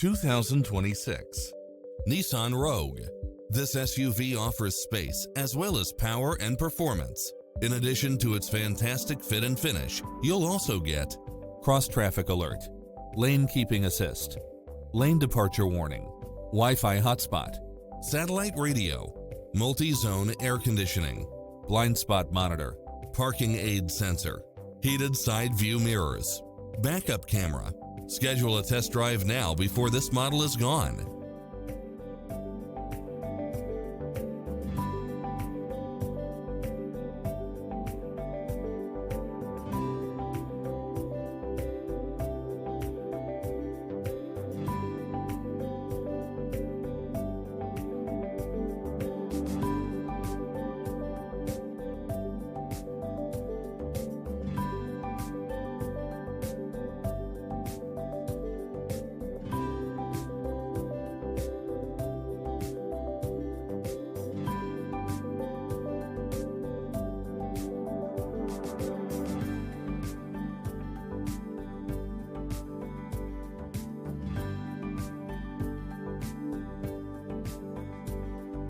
2026 Nissan Rogue. This SUV offers space as well as power and performance. In addition to its fantastic fit and finish, you'll also get cross-traffic alert, lane keeping assist, lane departure warning, Wi-Fi hotspot, satellite radio, multi-zone air conditioning, blind spot monitor, parking aid sensor, heated side view mirrors, backup camera. Schedule a test drive now before this model is gone.